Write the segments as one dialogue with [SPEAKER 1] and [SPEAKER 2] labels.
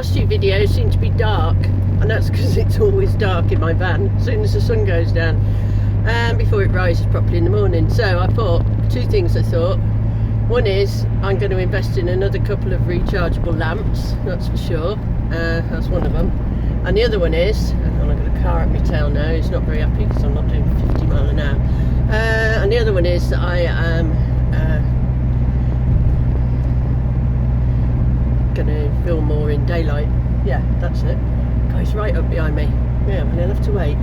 [SPEAKER 1] last two videos seem to be dark, and that's because it's always dark in my van as soon as the sun goes down, before it rises properly in the morning. So I thought, two things I thought. One is I'm going to invest in another couple of rechargeable lamps, that's for sure. That's one of them. And the other one is, and I've got a car at my tail now, he's not very happy because I'm not doing 50 mile an hour. And the other one is that I am going to film more in daylight. Yeah, that's it. Guy's right up behind me. Yeah, I'm going to have to wait.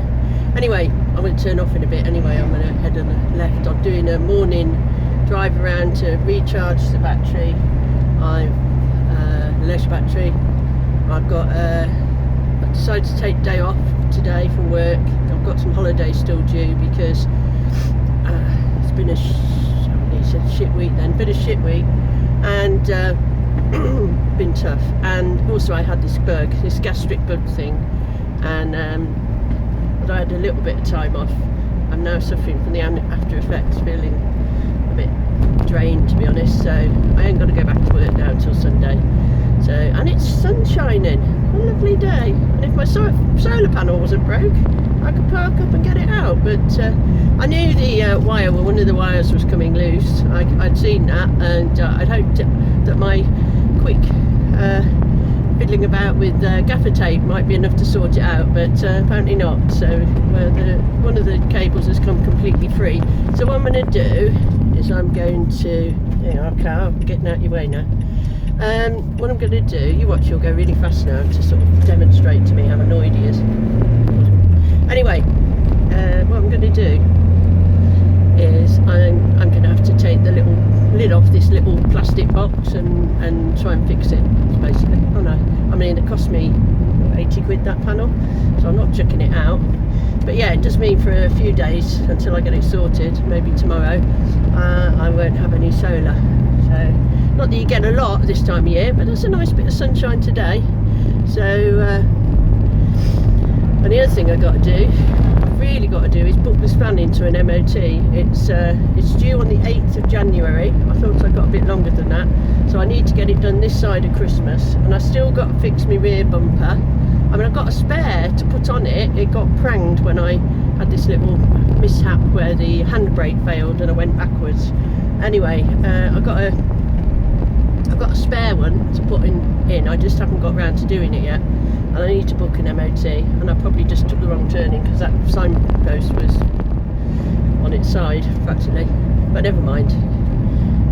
[SPEAKER 1] Anyway, I'm going to turn off in a bit anyway. I'm going to head on the left. I'm doing a morning drive around to recharge the battery. I've leisure battery. I've got I decided to take the day off today from work. I've got some holidays still due because it's been a shit week then, bit of shit week, and been tough. And also I had this gastric bug thing, and but I had a little bit of time off. I'm now suffering from the after effects, feeling a bit drained, to be honest, so I ain't got to go back to work now until Sunday. So, and it's sun shining, a lovely day, and if my solar panel wasn't broke I could park up and get it out, but I knew the wire, well, one of the wires was coming loose. I'd seen that, and I'd hoped that my quick fiddling about with gaffer tape might be enough to sort it out, but apparently not. So one of the cables has come completely free. So what I'm going to do is I'm going to, I'm getting out your way now. What I'm going to do, you watch, you'll go really fast now to sort of demonstrate to me how annoyed he is. Anyway, what I'm going to do is I'm going to have to take the little lid off this little plastic box and try and fix it, basically. Oh no, I mean, it cost me 80 quid, that panel, so I'm not chucking it out. But yeah, it does mean for a few days until I get it sorted, maybe tomorrow, I won't have any solar. So, not that you get a lot this time of year, but there's a nice bit of sunshine today. So, and the other thing I've got to do, really got to do, is book this van into an MOT. It's due on the 8th of January. I thought I'd got a bit longer than that, so I need to get it done this side of Christmas, and I still got to fix my rear bumper. I mean, I've got a spare to put on it. It got pranged when I had this little mishap where the handbrake failed and I went backwards. Anyway, I've got a spare one to put in. I just haven't got around to doing it yet, and I need to book an MOT, and I probably just took the wrong turning because that signpost was on its side practically, but never mind.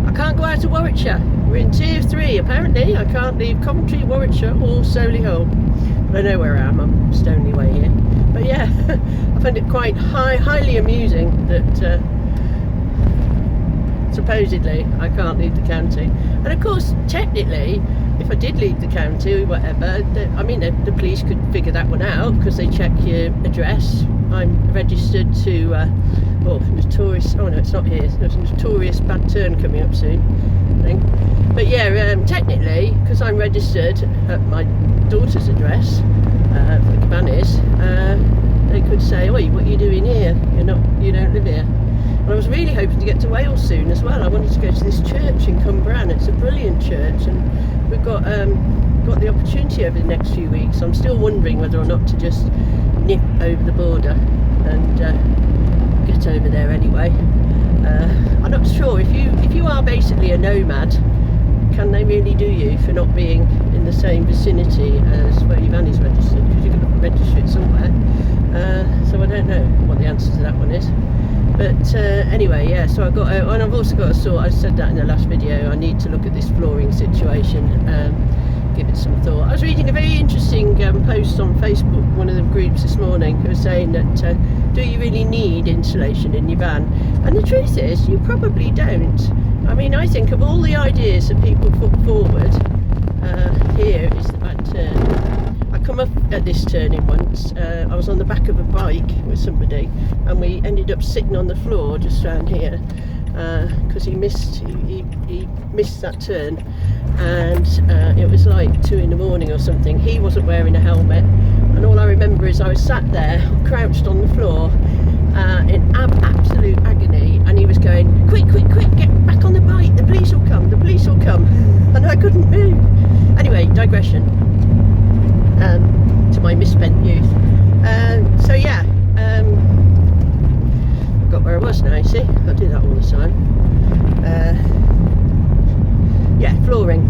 [SPEAKER 1] I can't go out of Warwickshire. We're in tier 3 apparently. I can't leave Coventry, Warwickshire or Solihull, but I know where I am. I'm Stoney Way here. But yeah, I find it quite highly amusing that supposedly I can't leave the county, and of course technically if I did leave the county or whatever, I mean the police could figure that one out because they check your address. I'm registered to notorious, oh no, it's not here, there's a notorious bad turn coming up soon, I think. But yeah, technically, because I'm registered at my daughter's address, the Cabanis, they could say, oi, what are you doing here? You don't live here. And I was really hoping to get to Wales soon as well. I wanted to go to this church in Cumbran. It's a brilliant church, and we've got the opportunity over the next few weeks. I'm still wondering whether or not to just nip over the border and get over there anyway. I'm not sure if you are basically a nomad, can they really do you for not being in the same vicinity as where your van is registered, because you've got to register it somewhere. So I don't know what the answer to that one is. But anyway, yeah, so and I've also got to sort, I said that in the last video, I need to look at this flooring situation, give it some thought. I was reading a very interesting post on Facebook, one of the groups this morning, who was saying that do you really need insulation in your van? And the truth is, you probably don't. I mean, I think of all the ideas that people put forward, here is the bad turn. I come up at this turning once. I was on the back of a bike with somebody, and we ended up sitting on the floor just around here because he missed that turn, and it was like 2 in the morning or something. He wasn't wearing a helmet, and all I remember is I was sat there crouched on the floor in absolute agony, and he was going, quick, get back on the bike, the police will come, and I couldn't move. Anyway, digression. to my misspent youth. So yeah, I got where I was now, you see. I do that all the time. Yeah, flooring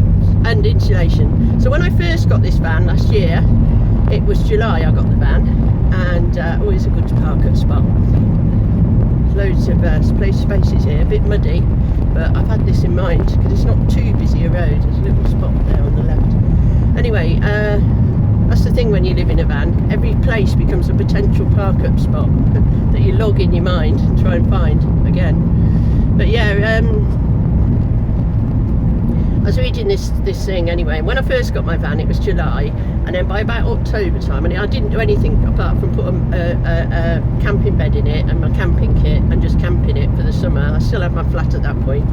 [SPEAKER 1] and insulation. So when I first got this van last year, it was July I got the van, and always a good park up spot. Loads of spaces here, a bit muddy, but I've had this in mind because it's not too busy a road. There's a little spot there on the left. Anyway, that's the thing when you live in a van, every place becomes a potential park up spot that you log in your mind and try and find again. But yeah, I was reading this thing anyway, and when I first got my van it was July, and then by about October time, and I didn't do anything apart from put a camping bed in it and my camping kit and just camping it for the summer. I still had my flat at that point.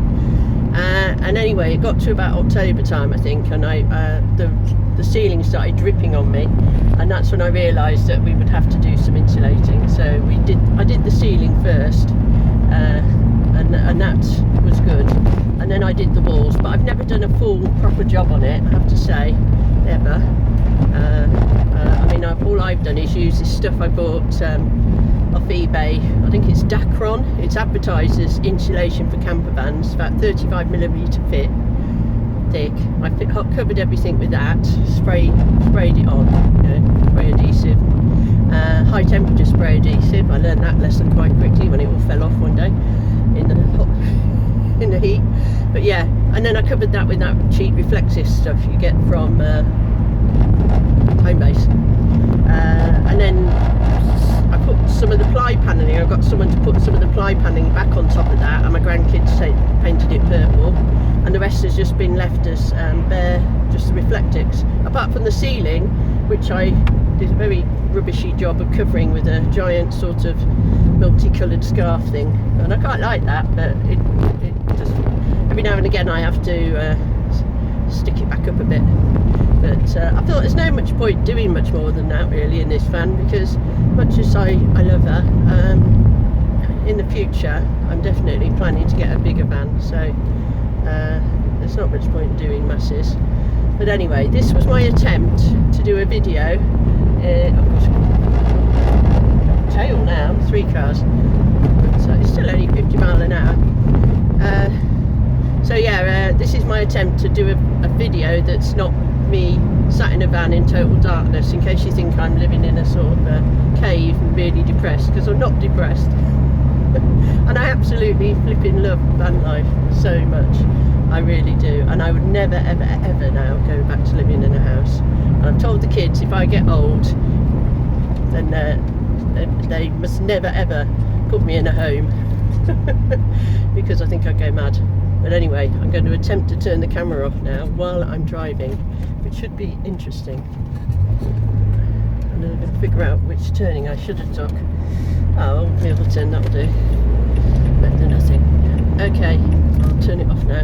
[SPEAKER 1] And anyway, it got to about October time I think, and the ceiling started dripping on me, and that's when I realised that we would have to do some insulating. So I did the ceiling first, and that was good, and then I did the walls, but I've never done a full proper job on it, I have to say, ever. I mean, all I've done is use this stuff I bought off eBay. I think it's Dacron. It's advertised as insulation for camper vans, about 35mm thick. I covered everything with that, sprayed it on, spray adhesive, high temperature spray adhesive. I learned that lesson quite quickly when it all fell off one day in the heat. But yeah, and then I covered that with that cheap reflective stuff you get from Homebase, and then I put some of the ply paneling. I got someone to put some of the ply paneling back on top of that, and my grandkids painted it purple, and the rest has just been left as bare, just the reflectics, apart from the ceiling, which I did a very rubbishy job of covering with a giant sort of multicoloured scarf thing, and I quite like that, but it just, every now and again I have to stick it back up a bit. But I thought there's no much point doing much more than that really in this van, because much as I love her, in the future I'm definitely planning to get a bigger van, so there's not much point in doing masses. But anyway, this was my attempt to do a video. I've got tail now, 3 cars, but it's still only 50 miles an hour. So yeah, this is my attempt to do a video that's not me sat in a van in total darkness, in case you think I'm living in a sort of cave and really depressed, because I'm not depressed. And I absolutely flipping love van life so much, I really do, and I would never ever ever now go back to living in a house. And I've told the kids if I get old, then they must never ever put me in a home because I think I'd go mad. But anyway, I'm going to attempt to turn the camera off now while I'm driving, which should be interesting. And then I'm going to figure out which turning I should have took. Oh, the other turn, that'll do. Better than nothing. Okay, I'll turn it off now.